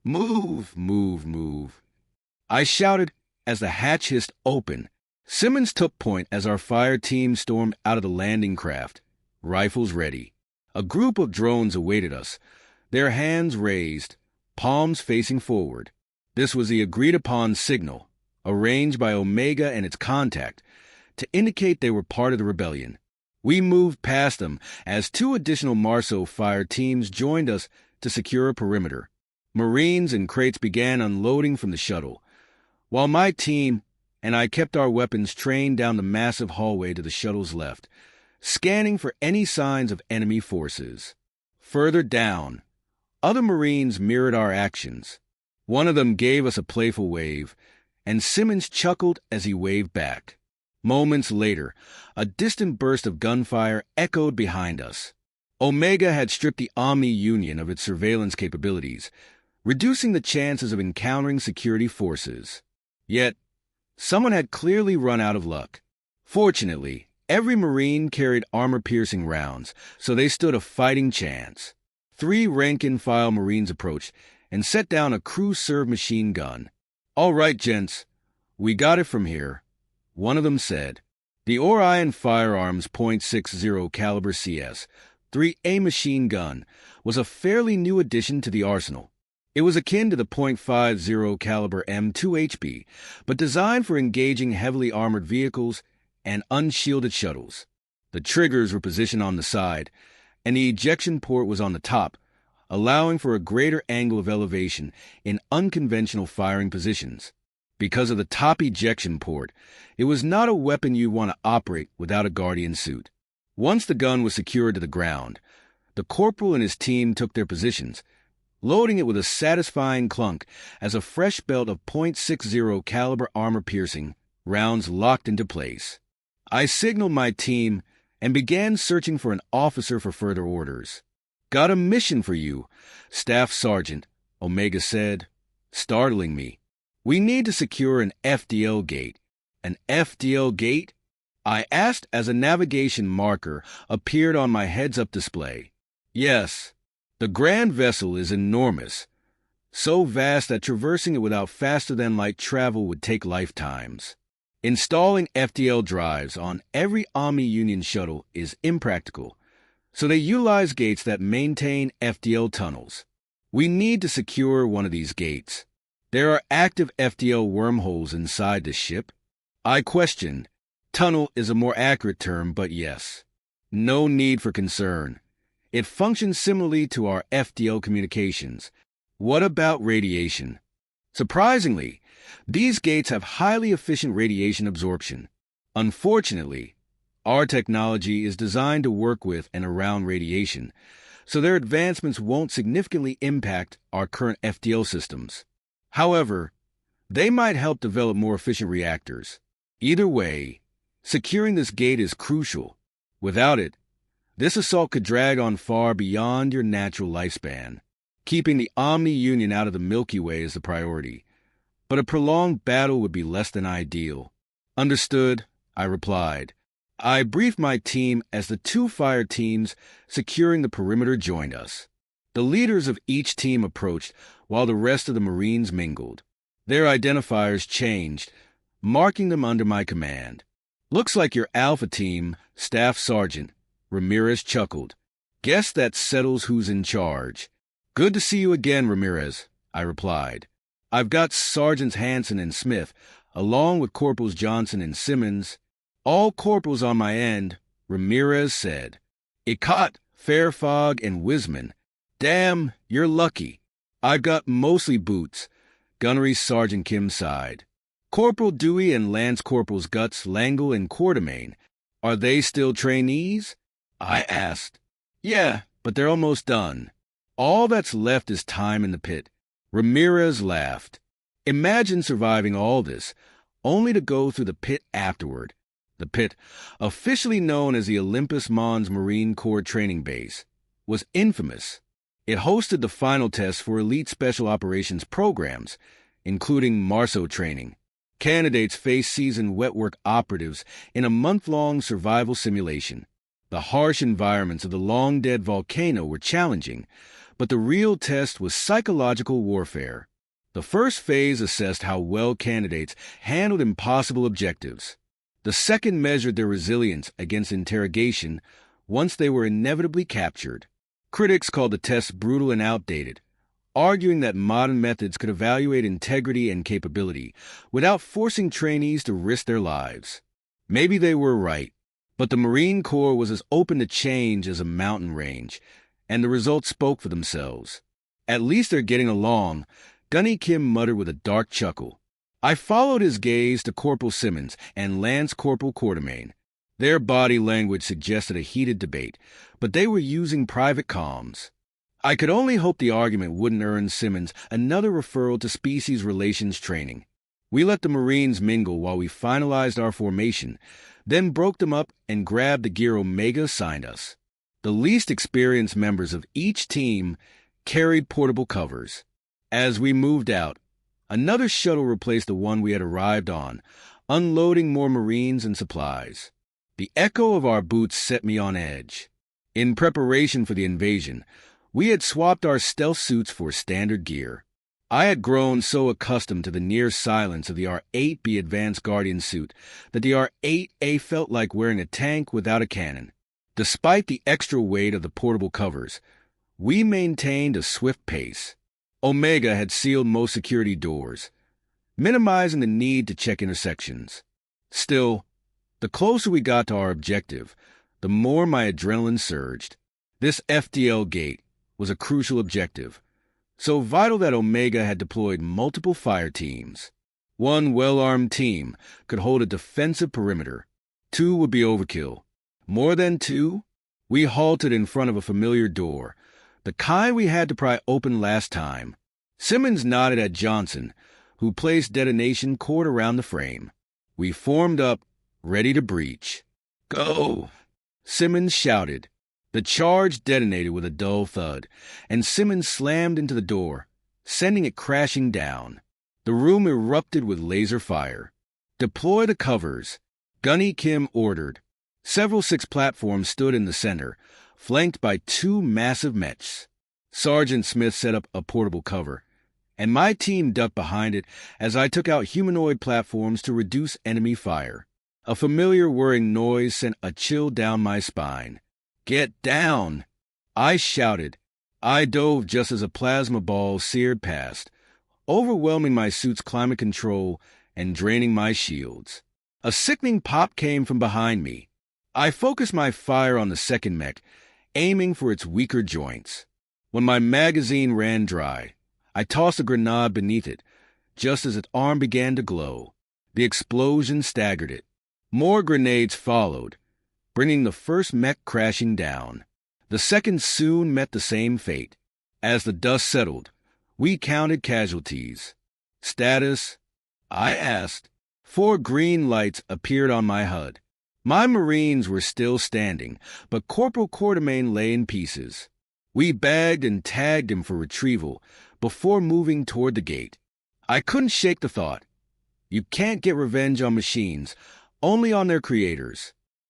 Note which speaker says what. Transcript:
Speaker 1: Move, move, move. I shouted as the hatch hissed open. Simmons took point as our fire team stormed out of the landing craft, rifles ready. A group of drones awaited us, their hands raised, palms facing forward. This was the agreed-upon signal, arranged by Omega and its contact, to indicate they were part of the rebellion. We moved past them as two additional Marso fire teams joined us to secure a perimeter. Marines and crates began unloading from the shuttle, while my team and I kept our weapons trained down the massive hallway to the shuttle's left, scanning for any signs of enemy forces. Further down, other Marines mirrored our actions. One of them gave us a playful wave, and Simmons chuckled as he waved back. Moments later, a distant burst of gunfire echoed behind us. Omega had stripped the Omni Union of its surveillance capabilities, reducing the chances of encountering security forces. Yet, someone had clearly run out of luck. Fortunately, every Marine carried armor-piercing rounds, so they stood a fighting chance. 3 rank-and-file Marines approached and set down a crew-served machine gun. "All right, gents, we got it from here," one of them said. The Orion Firearms .60 caliber CS 3A machine gun was a fairly new addition to the arsenal. It was akin to the .50 caliber M2HB, but designed for engaging heavily armored vehicles and unshielded shuttles. The triggers were positioned on the side, and the ejection port was on the top, allowing for a greater angle of elevation in unconventional firing positions. Because of the top ejection port, it was not a weapon you'd want to operate without a Guardian suit. Once the gun was secured to the ground, the corporal and his team took their positions, loading it with a satisfying clunk as a fresh belt of .60 caliber armor-piercing rounds locked into place. I signaled my team and began searching for an officer for further orders. "Got a mission for you, Staff Sergeant," Omega said, startling me. "We need to secure an FTL Gate." "An FTL Gate?" I asked as a navigation marker appeared on my heads-up display. "Yes. The Grand Vessel is enormous, so vast that traversing it without faster-than-light travel would take lifetimes. Installing FTL drives on every Omni Union shuttle is impractical, so they utilize gates that maintain FTL tunnels. We need to secure one of these gates. There are active FTL wormholes inside the ship." I questioned. Tunnel is a more accurate term, but yes. No need for concern. It functions similarly to our FTL communications. What about radiation? Surprisingly, these gates have highly efficient radiation absorption. Unfortunately, our technology is designed to work with and around radiation, so their advancements won't significantly impact our current FTL systems. However, they might help develop more efficient reactors. Either way, securing this gate is crucial. Without it, this assault could drag on far beyond your natural lifespan. Keeping the Omni Union out of the Milky Way is the priority, but a prolonged battle would be less than ideal. "Understood," I replied. I briefed my team as the 2 fire teams securing the perimeter joined us. The leaders of each team approached while the rest of the Marines mingled. Their identifiers changed, marking them under my command. "Looks like your Alpha team, Staff Sergeant," Ramirez chuckled. "Guess that settles who's in charge." "Good to see you again, Ramirez," I replied. "I've got Sergeants Hanson and Smith, along with Corporals Johnson and Simmons." "All corporals on my end," Ramirez said. "Ikat, Fairfog, and Wisman. Damn, you're lucky. I've got mostly boots," Gunnery Sergeant Kim sighed. "Corporal Dewey and Lance Corporals Guts, Langle, and Quartermain. Are they still trainees?" I asked. "Yeah, but they're almost done. All that's left is time in the pit." Ramirez laughed. "Imagine surviving all this, only to go through the pit afterward." The pit, officially known as the Olympus Mons Marine Corps Training Base, was infamous. It hosted the final tests for elite special operations programs, including MARSO training. Candidates faced seasoned wetwork operatives in a month-long survival simulation. The harsh environments of the long-dead volcano were challenging, But the real test was psychological warfare. The first phase assessed how well candidates handled impossible objectives. The second measured their resilience against interrogation once they were inevitably captured. Critics called the test brutal and outdated, arguing that modern methods could evaluate integrity and capability without forcing trainees to risk their lives. Maybe they were right, but the Marine Corps was as open to change as a mountain range, and the results spoke for themselves. At least they're getting along, Gunny Kim muttered with a dark chuckle. I followed his gaze to Corporal Simmons and Lance Corporal Quartermain. Their body language suggested a heated debate, but they were using private comms. I could only hope the argument wouldn't earn Simmons another referral to species relations training. We let the Marines mingle while we finalized our formation, then broke them up and grabbed the gear Omega assigned us. The least experienced members of each team carried portable covers. As we moved out, another shuttle replaced the one we had arrived on, unloading more Marines and supplies. The echo of our boots set me on edge. In preparation for the invasion, we had swapped our stealth suits for standard gear. I had grown so accustomed to the near silence of the R-8B Advanced Guardian suit that the R-8A felt like wearing a tank without a cannon. Despite the extra weight of the portable covers, we maintained a swift pace. Omega had sealed most security doors, minimizing the need to check intersections. Still, the closer we got to our objective, the more my adrenaline surged. This FTL Gate was a crucial objective, so vital that Omega had deployed multiple fire teams. One well-armed team could hold a defensive perimeter. Two would be overkill. More than two? We halted in front of a familiar door, the kind we had to pry open last time. Simmons nodded at Johnson, who placed detonation cord around the frame. We formed up, ready to breach. Go! Simmons shouted. The charge detonated with a dull thud, and Simmons slammed into the door, sending it crashing down. The room erupted with laser fire. Deploy the covers, Gunny Kim ordered. Several 6 platforms stood in the center, flanked by 2 massive mechs. Sergeant Smith set up a portable cover, and my team ducked behind it as I took out humanoid platforms to reduce enemy fire. A familiar whirring noise sent a chill down my spine. Get down! I shouted. I dove just as a plasma ball seared past, overwhelming my suit's climate control and draining my shields. A sickening pop came from behind me. I focused my fire on the second mech, aiming for its weaker joints. When my magazine ran dry, I tossed a grenade beneath it, just as its arm began to glow. The explosion staggered it. More grenades followed, bringing the first mech crashing down. The second soon met the same fate. As the dust settled, we counted casualties. Status? I asked. 4 green lights appeared on my HUD. My Marines were still standing, but Corporal Quartermain lay in pieces. We bagged and tagged him for retrieval before moving toward the gate. I couldn't shake the thought. You can't get revenge on machines, only on their creators.